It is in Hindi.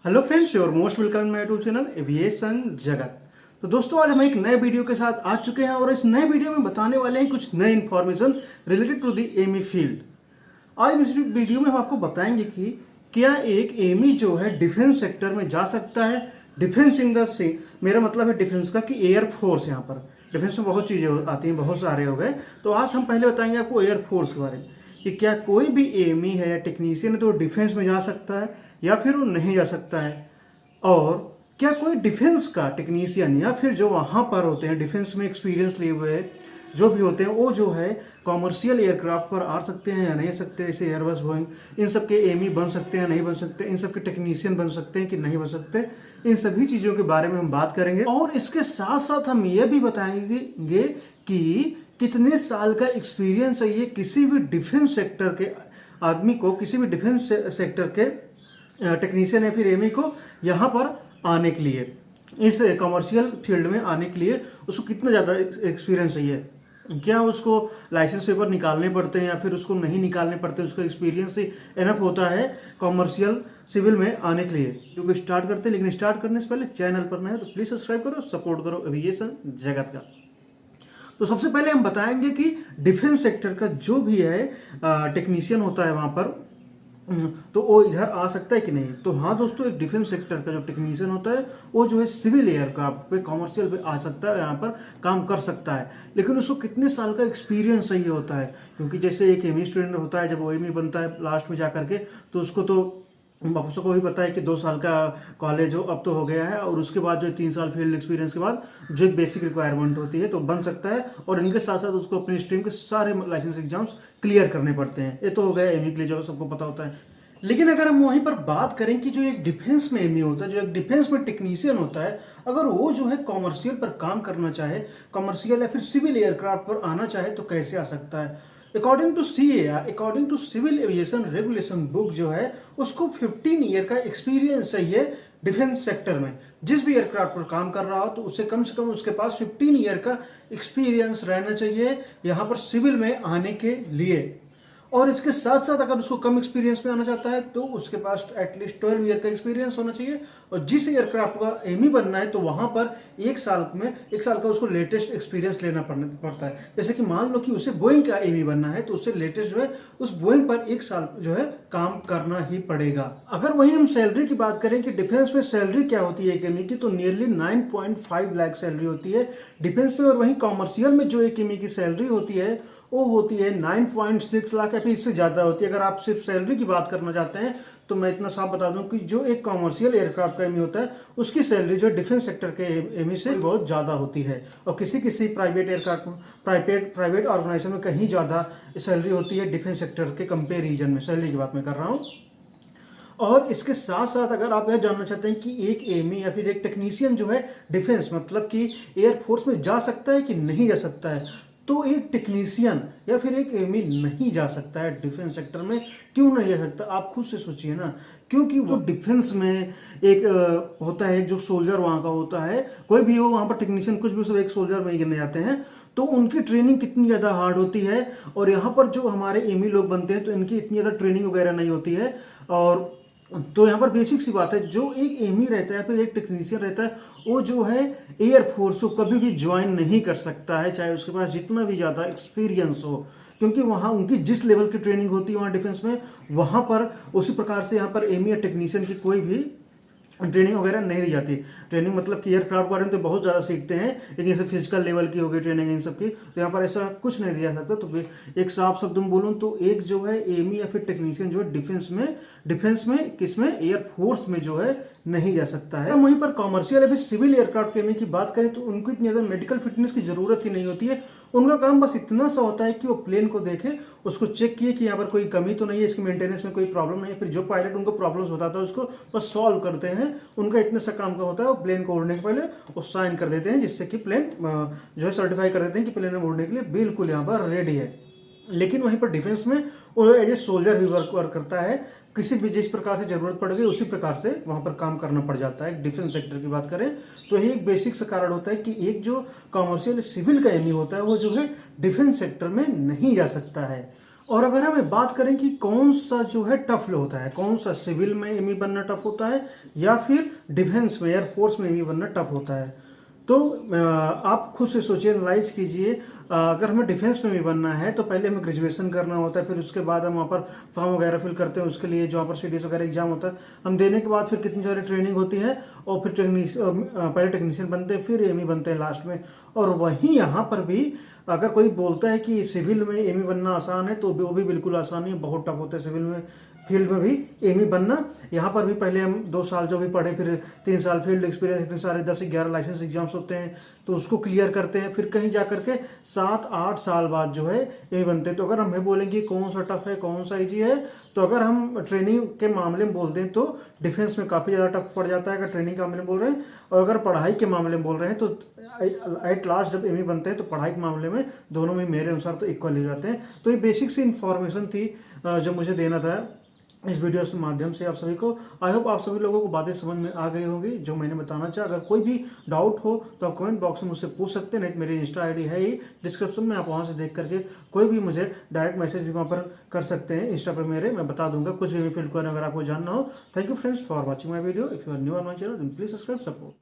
Hello friends, your most welcome my YouTube channel aviation जगत। तो दोस्तों, आज हम एक नए वीडियो के साथ आ चुके हैं और इस नए वीडियो में बताने वाले हैं कुछ नए information related to the AME field. आज इस वीडियो में हम आपको बताएंगे कि क्या एक एमी जो है डिफेंस सेक्टर में जा सकता है। डिफेंस इन द से मेरा मतलब है डिफेंस का कि एयरफोर्स। यहाँ पर डिफेंस में बहुत चीज़ें आती हैं, बहुत सारे हो गए। तो आज हम पहले बताएंगे आपको एयरफोर्स के बारे में कि क्या कोई भी एमी है या टेक्नीशियन है तो डिफेंस में जा सकता है या फिर वो नहीं जा सकता है। और क्या कोई डिफेंस का टेक्नीशियन या फिर जो वहाँ पर होते हैं डिफेंस में एक्सपीरियंस लिए हुए जो भी होते हैं वो जो है कॉमर्शियल एयरक्राफ्ट पर आ सकते हैं या नहीं आ सकते, जैसे एयरबस, बोइंग, इन सब के एमी बन सकते हैं नहीं बन सकते, इन सब के टेक्नीशियन बन सकते हैं कि नहीं बन सकते। इन सभी चीज़ों के बारे में हम बात करेंगे और इसके साथ साथ हम ये भी बताएंगे कि कितने साल का एक्सपीरियंस है ये किसी भी डिफेंस सेक्टर के आदमी को, किसी भी डिफेंस सेक्टर के टेक्नीशियन या फिर एमी को यहाँ पर आने के लिए, इस कमर्शियल फील्ड में आने के लिए उसको कितना ज़्यादा एक्सपीरियंस चाहिए। क्या उसको लाइसेंस पेपर निकालने पड़ते हैं या फिर उसको नहीं निकालने पड़ते, उसका एक्सपीरियंस ही एनफ होता है कमर्शियल सिविल में आने के लिए। क्योंकि स्टार्ट करते हैं, लेकिन स्टार्ट करने से पहले चैनल पर नए हो तो प्लीज़ सब्सक्राइब करो, सपोर्ट करो एविएशन जगत का। तो सबसे पहले हम बताएंगे कि डिफेंस सेक्टर का जो भी है टेक्नीशियन होता है वहाँ पर, तो वो इधर आ सकता है कि नहीं। तो हाँ दोस्तों, एक डिफेंस सेक्टर का जो टेक्नीशियन होता है वो जो है सिविल एयरक्राफ्ट पे, कमर्शियल पे आ सकता है, यहाँ पर काम कर सकता है। लेकिन उसको कितने साल का एक्सपीरियंस चाहिए होता है, क्योंकि जैसे एक एमी स्टूडेंट होता है, जब वो एमी बनता है लास्ट में जा करके, तो उसको तो आप सबको भी पता है कि 2 साल का कॉलेज हो अब तो हो गया है, और उसके बाद जो 3 साल फील्ड एक्सपीरियंस के बाद जो एक बेसिक रिक्वायरमेंट होती है तो बन सकता है। और इनके साथ साथ उसको अपनी स्ट्रीम के सारे लाइसेंस एग्जाम्स क्लियर करने पड़ते हैं। ये तो हो गया एमी के लिए, जो सबको पता होता है। लेकिन अगर हम वहीं पर बात करें कि जो एक डिफेंस में एमी होता है, जो एक डिफेंस में टेक्नीशियन होता है, अगर वो जो है कॉमर्शियल पर काम करना चाहे, कॉमर्शियल या फिर सिविल एयरक्राफ्ट पर आना चाहे तो कैसे आ सकता है। According to CAR, according to civil aviation regulation book जो है उसको 15 ईयर का एक्सपीरियंस चाहिए डिफेंस सेक्टर में। जिस भी एयरक्राफ्ट पर काम कर रहा हो तो उससे कम उसके पास 15 ईयर का एक्सपीरियंस रहना चाहिए यहाँ पर सिविल में आने के लिए। और इसके साथ साथ अगर उसको कम एक्सपीरियंस में आना चाहता है तो उसके पास एटलीस्ट 12 ईयर का एक्सपीरियंस होना चाहिए। और जिस एयरक्राफ्ट का एमी बनना है तो वहां पर 1 साल का उसको लेटेस्ट एक्सपीरियंस लेना पड़ता है। जैसे कि मान लो कि उसे बोइंग का एमी बनना है तो उससे लेटेस्ट जो है उस बोइंग पर 1 साल जो है काम करना ही पड़ेगा। अगर वहीं हम सैलरी की बात करें कि डिफेंस में सैलरी क्या होती है एक एमी की, तो नियरली 9.5 लाख सैलरी होती है डिफेंस में। और वहीं कॉमर्शियल में जो एक एमी की सैलरी होती है वो होती है 9.6 लाख या फिर इससे ज़्यादा होती है। अगर आप सिर्फ सैलरी की बात करना चाहते हैं तो मैं इतना साफ बता दूं कि जो एक कॉमर्शियल एयरक्राफ्ट का एमी होता है उसकी सैलरी जो डिफेंस सेक्टर के एमी से बहुत ज़्यादा होती है। और किसी प्राइवेट एयरक्राफ्ट प्राइवेट ऑर्गेनाइजेशन में कहीं ज़्यादा सैलरी होती है डिफेंस सेक्टर के कंपेरिजन में। सैलरी की बात मैं कर रहा हूँ। और इसके साथ साथ अगर आप यह जानना चाहते हैं कि एक एमी या फिर एक टेक्नीशियन जो है डिफेंस मतलब कि एयरफोर्स में जा सकता है कि नहीं जा सकता है, तो एक टेक्नीशियन या फिर एक एमी नहीं जा सकता है डिफेंस सेक्टर में। क्यों नहीं जा सकता, आप खुद से सोचिए ना। क्योंकि वो डिफेंस में एक होता है जो सोल्जर वहाँ का होता है, कोई भी हो वहाँ पर टेक्नीशियन कुछ भी, सब एक सोल्जर में ही गिने जाते हैं। तो उनकी ट्रेनिंग कितनी ज़्यादा हार्ड होती है। और यहाँ पर जो हमारे एमी लोग बनते हैं तो इनकी इतनी ज़्यादा ट्रेनिंग वगैरह नहीं होती है। और तो यहाँ पर बेसिक सी बात है, जो एक एमी रहता है फिर एक टेक्नीशियन रहता है वो जो है एयरफोर्स को कभी भी ज्वाइन नहीं कर सकता है, चाहे उसके पास जितना भी ज़्यादा एक्सपीरियंस हो। क्योंकि वहाँ उनकी जिस लेवल की ट्रेनिंग होती है वहाँ डिफेंस में, वहाँ पर उसी प्रकार से यहाँ पर एमी या टेक्नीशियन की कोई भी ट्रेनिंग वगैरह नहीं दी जाती। ट्रेनिंग मतलब कि एयरक्राफ्ट बारे में तो बहुत ज़्यादा सीखते हैं, लेकिन जैसे फिजिकल लेवल की होगी ट्रेनिंग इन सब की, तो यहाँ पर ऐसा कुछ नहीं दिया सकता। तो एक साफ शब्द में बोलूँ तो एक जो है एमी या फिर टेक्नीशियन जो है डिफेंस में किसमें, एयरफोर्स में जो है नहीं जा सकता है। वहीं पर कॉमर्शियल या फिर सिविल एयरक्राफ्ट के एमी की बात करें तो उनको इतनी ज़्यादा मेडिकल फिटनेस की जरूरत ही नहीं होती है। उनका काम बस इतना सा होता है कि वो प्लेन को देखें, उसको चेक किए कि यहाँ पर कोई कमी तो नहीं है, इसकी मेंटेनेंस में कोई प्रॉब्लम नहीं है। फिर जो पायलट उनको प्रॉब्लम्स बताता है उसको बस सॉल्व करते हैं। उनका इतना सा काम का होता है, वो प्लेन को उड़ने के पहले वो साइन कर देते हैं, जिससे कि प्लेन जो है सर्टिफाई कर देते हैं कि प्लेन उड़ने के लिए बिल्कुल यहाँ पर रेडी है। लेकिन वहीं पर डिफेंस में वो एज ए सोल्जर भी वर्क करता है। किसी भी जिस प्रकार से जरूरत पड़ गई उसी प्रकार से वहां पर काम करना पड़ जाता है। डिफेंस सेक्टर की बात करें तो यही एक बेसिक सा कारण होता है कि एक जो कॉमर्शियल सिविल का एमी होता है वो जो है डिफेंस सेक्टर में नहीं जा सकता है। और अगर हमें बात करें कि कौन सा जो है टफ होता है, कौन सा सिविल में एमई बनना टफ होता है या फिर डिफेंस में एयरफोर्स में एमई बनना टफ होता है, तो आप खुद से सोचिए, एनालाइज कीजिए। अगर हमें डिफेंस में भी बनना है तो पहले हमें ग्रेजुएशन करना होता है, फिर उसके बाद हम वहाँ पर फॉर्म वगैरह फिल करते हैं, उसके लिए जो वहाँ पर सीडीएस वगैरह एग्जाम होता है हम देने के बाद फिर कितनी सारी ट्रेनिंग होती है और फिर पहले टेक्नीशियन बनते हैं, फिर एमई बनते हैं लास्ट में। और वहीं यहाँ पर भी अगर कोई बोलता है कि सिविल में एमई बनना आसान है तो वो भी बिल्कुल आसान नहीं है, बहुत टफ होता है सिविल में फील्ड में भी एमई बनना। यहाँ पर भी पहले हम 2 साल जो भी पढ़े, फिर 3 साल फील्ड एक्सपीरियंस, इतने सारे 10-11 लाइसेंस एग्जाम्स होते हैं तो उसको क्लियर करते हैं, फिर कहीं जा करके 7-8 साल बाद जो है एमई बनते हैं। तो अगर हमें बोलेंगे कौन सा टफ है कौन सा ईजी है, तो अगर हम ट्रेनिंग के मामले में बोलते हैं तो डिफेंस में काफ़ी ज़्यादा टफ पड़ जाता है अगर ट्रेनिंग के मामले में बोल रहे हैं, और अगर पढ़ाई के मामले में बोल रहे हैं तो एट लास्ट जब एमई बनते हैं तो पढ़ाई के मामले में दोनों में मेरे अनुसार तो इक्वल ही जाते हैं। तो ये बेसिक सी इन्फॉर्मेशन थी जो मुझे देना था इस वीडियो के माध्यम से आप सभी को। आई होप आप सभी लोगों को बातें समझ में आ गई होंगी जो मैंने बताना चाहा। अगर कोई भी डाउट हो तो आप कमेंट बॉक्स में मुझसे पूछ सकते हैं, नहीं तो मेरी इंस्टा आईडी है ही डिस्क्रिप्शन में, आप वहां से देख करके कोई भी मुझे डायरेक्ट मैसेज भी वहां पर कर सकते हैं इंस्टा पर मेरे, मैं बता दूंगा कुछ भी फील्ड को अगर आपको जानना हो। Thank you friends for watching my video. If you are new on my channel please subscribe support.